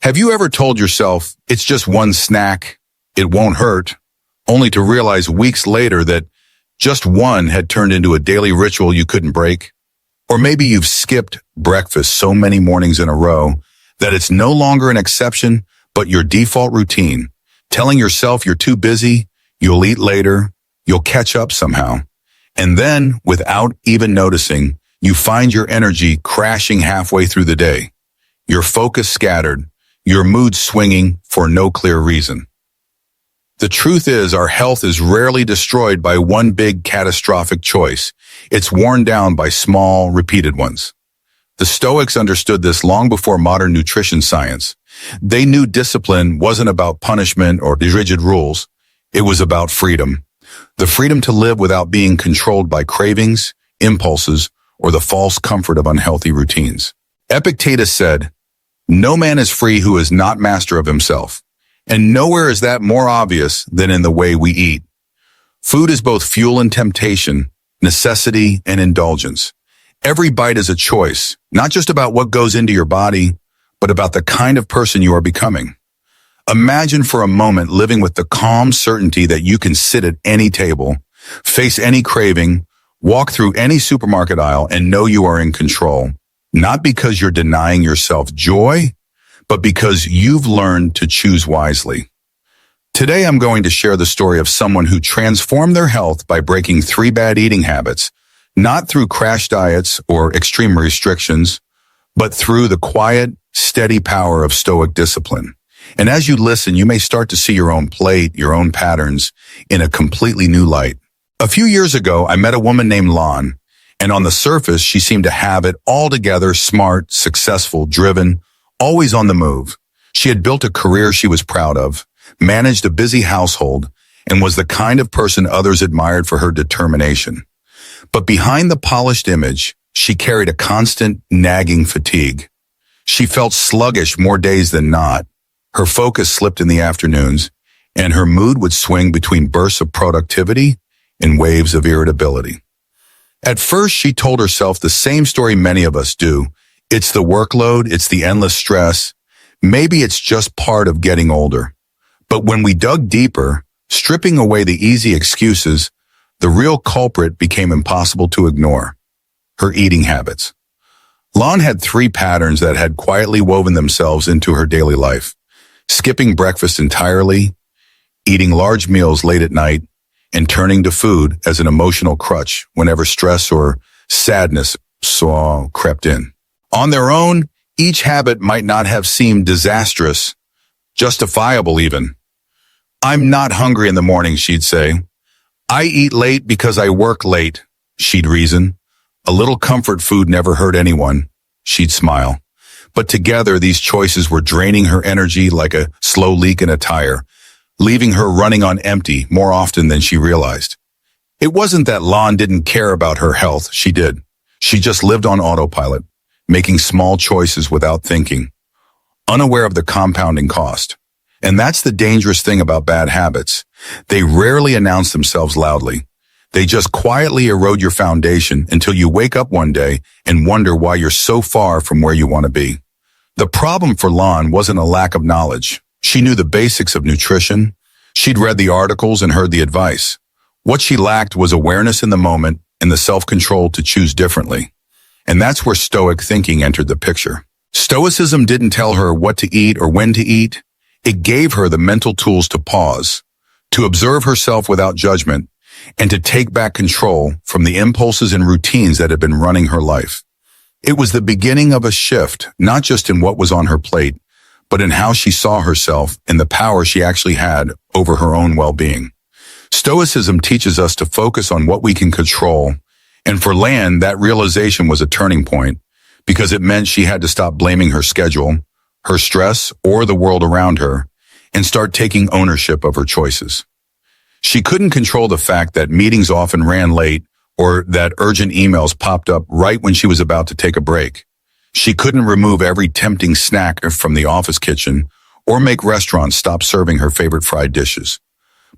Have you ever told yourself, it's just one snack, it won't hurt, only to realize weeks later that just one had turned into a daily ritual you couldn't break? Or maybe you've skipped breakfast so many mornings in a row that it's no longer an exception, but your default routine, telling yourself you're too busy, you'll eat later, you'll catch up somehow. And then, without even noticing, you find your energy crashing halfway through the day, your focus scattered, your mood swinging for no clear reason. The truth is, our health is rarely destroyed by one big catastrophic choice. It's worn down by small, repeated ones. The Stoics understood this long before modern nutrition science. They knew discipline wasn't about punishment or rigid rules. It was about freedom. The freedom to live without being controlled by cravings, impulses, or the false comfort of unhealthy routines. Epictetus said, "No man is free who is not master of himself." And nowhere is that more obvious than in the way we eat. Food is both fuel and temptation, necessity and indulgence. Every bite is a choice, not just about what goes into your body, but about the kind of person you are becoming. Imagine for a moment living with the calm certainty that you can sit at any table, face any craving, walk through any supermarket aisle, and know you are in control, not because you're denying yourself joy, but because you've learned to choose wisely. Today, I'm going to share the story of someone who transformed their health by breaking 3 bad eating habits, not through crash diets or extreme restrictions, but through the quiet, steady power of Stoic discipline. And as you listen, you may start to see your own plate, your own patterns in a completely new light. A few years ago, I met a woman named Lon, and on the surface, she seemed to have it all together: smart, successful, driven, always on the move. She had built a career she was proud of, managed a busy household, and was the kind of person others admired for her determination. But behind the polished image, she carried a constant, nagging fatigue. She felt sluggish more days than not. Her focus slipped in the afternoons, and her mood would swing between bursts of productivity and waves of irritability. At first, she told herself the same story many of us do. It's the workload, it's the endless stress. Maybe it's just part of getting older. But when we dug deeper, stripping away the easy excuses, the real culprit became impossible to ignore: her eating habits. Lon had 3 patterns that had quietly woven themselves into her daily life: skipping breakfast entirely, eating large meals late at night, and turning to food as an emotional crutch whenever stress or sadness crept in. On their own, each habit might not have seemed disastrous, justifiable even. "I'm not hungry in the morning," she'd say. "I eat late because I work late," she'd reason. "A little comfort food never hurt anyone," she'd smile. But together, these choices were draining her energy like a slow leak in a tire, leaving her running on empty more often than she realized. It wasn't that Lon didn't care about her health. She did. She just lived on autopilot, making small choices without thinking, unaware of the compounding cost. And that's the dangerous thing about bad habits. They rarely announce themselves loudly. They just quietly erode your foundation until you wake up one day and wonder why you're so far from where you want to be. The problem for Lon wasn't a lack of knowledge. She knew the basics of nutrition. She'd read the articles and heard the advice. What she lacked was awareness in the moment and the self-control to choose differently. And that's where Stoic thinking entered the picture. Stoicism didn't tell her what to eat or when to eat. It gave her the mental tools to pause, to observe herself without judgment, and to take back control from the impulses and routines that had been running her life. It was the beginning of a shift, not just in what was on her plate, but in how she saw herself and the power she actually had over her own well-being. Stoicism teaches us to focus on what we can control, and for Lan, that realization was a turning point, because it meant she had to stop blaming her schedule, her stress, or the world around her, and start taking ownership of her choices. She couldn't control the fact that meetings often ran late or that urgent emails popped up right when she was about to take a break. She couldn't remove every tempting snack from the office kitchen or make restaurants stop serving her favorite fried dishes.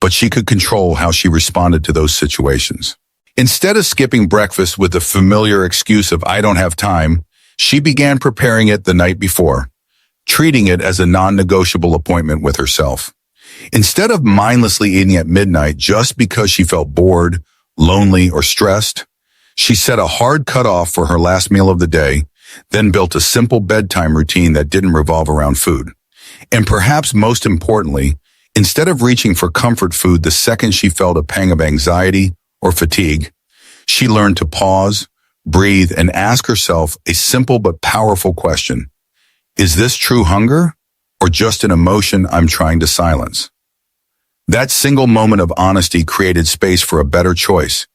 But she could control how she responded to those situations. Instead of skipping breakfast with the familiar excuse of "I don't have time," she began preparing it the night before. treating it as a non-negotiable appointment with herself. Instead of mindlessly eating at midnight just because she felt bored, lonely, or stressed, she set a hard cutoff for her last meal of the day, then built a simple bedtime routine that didn't revolve around food. And perhaps most importantly, instead of reaching for comfort food the second she felt a pang of anxiety or fatigue, she learned to pause, breathe, and ask herself a simple but powerful question. Is this true hunger or just an emotion I'm trying to silence? That single moment of honesty created space for a better choice,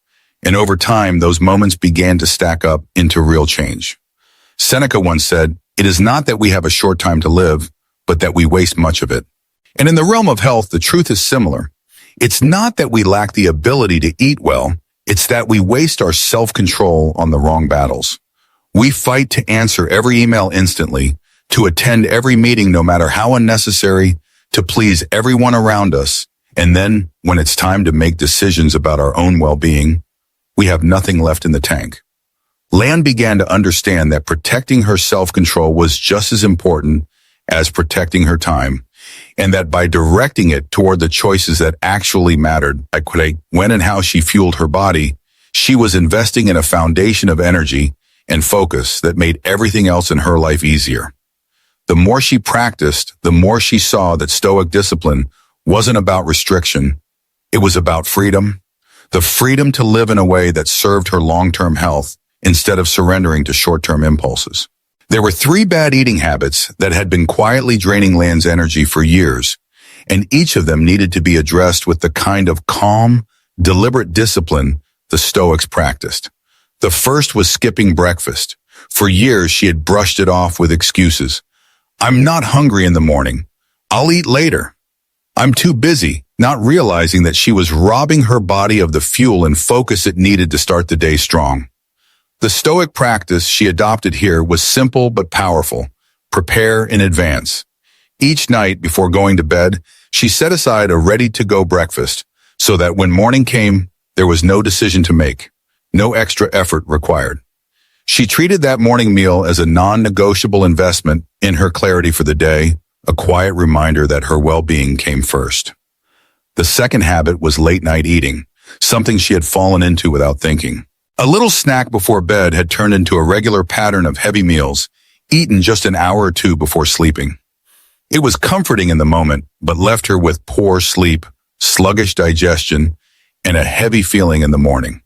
and over time, those moments began to stack up into real change. Seneca once said, "It is not that we have a short time to live, but that we waste much of it." And in the realm of health, the truth is similar. It's not that we lack the ability to eat well, it's that we waste our self-control on the wrong battles. We fight to answer every email instantly, to attend every meeting no matter how unnecessary, to please everyone around us, and then, when it's time to make decisions about our own well-being, we have nothing left in the tank. Lan began to understand that protecting her self-control was just as important as protecting her time, and that by directing it toward the choices that actually mattered, like when and how she fueled her body, she was investing in a foundation of energy and focus that made everything else in her life easier. The more she practiced, the more she saw that Stoic discipline wasn't about restriction. It was about freedom, the freedom to live in a way that served her long-term health instead of surrendering to short-term impulses. There were 3 bad eating habits that had been quietly draining Lan's energy for years, and each of them needed to be addressed with the kind of calm, deliberate discipline the Stoics practiced. The first was skipping breakfast. For years, she had brushed it off with excuses. "I'm not hungry in the morning. I'll eat later. I'm too busy," not realizing that she was robbing her body of the fuel and focus it needed to start the day strong. The Stoic practice she adopted here was simple but powerful. Prepare in advance. Each night before going to bed, she set aside a ready-to-go breakfast so that when morning came, there was no decision to make, no extra effort required. She treated that morning meal as a non-negotiable investment in her clarity for the day, a quiet reminder that her well-being came first. The second habit was late-night eating, something she had fallen into without thinking. A little snack before bed had turned into a regular pattern of heavy meals, eaten just an hour or 2 before sleeping. It was comforting in the moment, but left her with poor sleep, sluggish digestion, and a heavy feeling in the morning.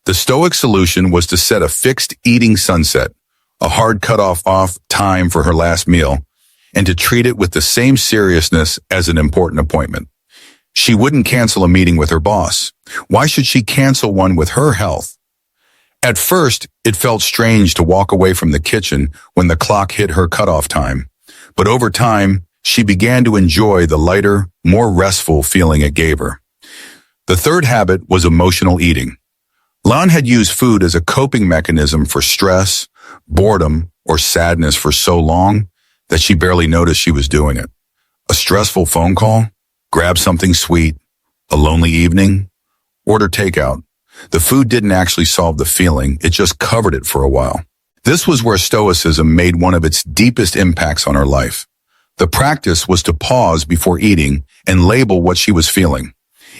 The Stoic solution was to set a fixed eating sunset, a hard cutoff time for her last meal, and to treat it with the same seriousness as an important appointment. She wouldn't cancel a meeting with her boss. Why should she cancel one with her health? At first, it felt strange to walk away from the kitchen when the clock hit her cutoff time. But over time, she began to enjoy the lighter, more restful feeling it gave her. The third habit was emotional eating. Lan had used food as a coping mechanism for stress, boredom, or sadness for so long that she barely noticed she was doing it. A stressful phone call, grab something sweet, a lonely evening, order takeout. The food didn't actually solve the feeling, it just covered it for a while. This was where Stoicism made one of its deepest impacts on her life. The practice was to pause before eating and label what she was feeling.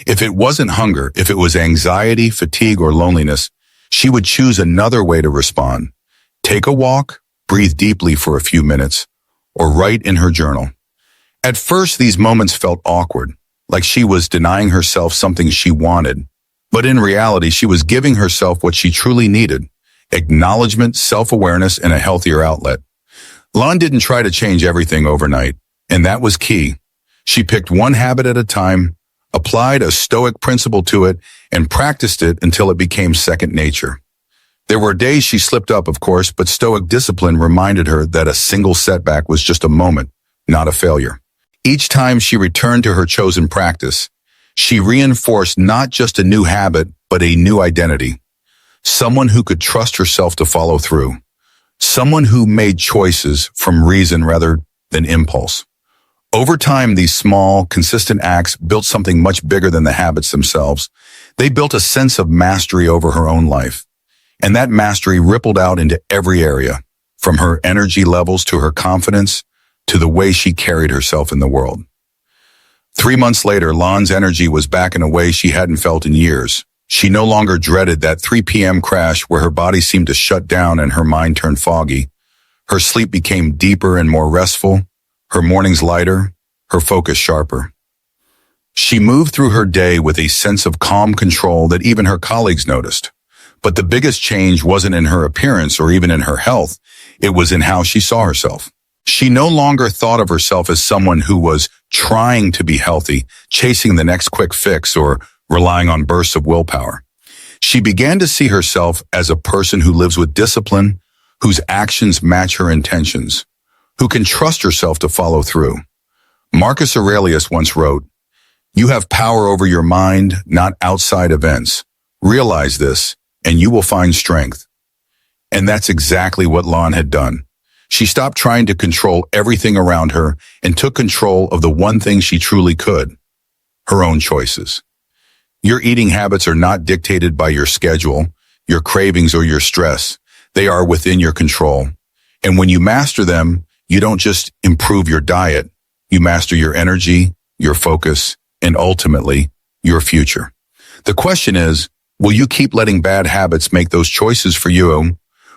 If it wasn't hunger, if it was anxiety, fatigue, or loneliness, she would choose another way to respond. Take a walk, breathe deeply for a few minutes, or write in her journal. At first, these moments felt awkward, like she was denying herself something she wanted. But in reality, she was giving herself what she truly needed: acknowledgement, self-awareness, and a healthier outlet. Lan didn't try to change everything overnight, and that was key. She picked one habit at a time, applied a Stoic principle to it, and practiced it until it became second nature. There were days she slipped up, of course, but Stoic discipline reminded her that a single setback was just a moment, not a failure. Each time she returned to her chosen practice, she reinforced not just a new habit, but a new identity. Someone who could trust herself to follow through. Someone who made choices from reason rather than impulse. Over time, these small, consistent acts built something much bigger than the habits themselves. They built a sense of mastery over her own life. And that mastery rippled out into every area, from her energy levels to her confidence, to the way she carried herself in the world. 3 months later, Lon's energy was back in a way she hadn't felt in years. She no longer dreaded that 3 p.m. crash where her body seemed to shut down and her mind turned foggy. Her sleep became deeper and more restful, her mornings lighter, her focus sharper. She moved through her day with a sense of calm control that even her colleagues noticed. But the biggest change wasn't in her appearance or even in her health. It was in how she saw herself. She no longer thought of herself as someone who was trying to be healthy, chasing the next quick fix, or relying on bursts of willpower. She began to see herself as a person who lives with discipline, whose actions match her intentions, who can trust herself to follow through. Marcus Aurelius once wrote, "You have power over your mind, not outside events. Realize this, and you will find strength." And that's exactly what Lon had done. She stopped trying to control everything around her and took control of the one thing she truly could, her own choices. Your eating habits are not dictated by your schedule, your cravings, or your stress. They are within your control. And when you master them, you don't just improve your diet, you master your energy, your focus, and ultimately, your future. The question is, will you keep letting bad habits make those choices for you,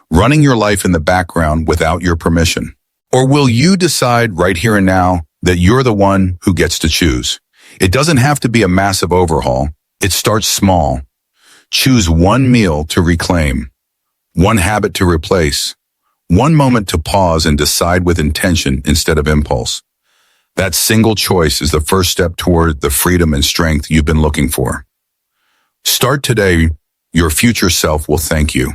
running your life in the background without your permission? Or will you decide right here and now that you're the one who gets to choose? It doesn't have to be a massive overhaul. It starts small. Choose one meal to reclaim, one habit to replace, one moment to pause and decide with intention instead of impulse. That single choice is the first step toward the freedom and strength you've been looking for. Start today. Your future self will thank you.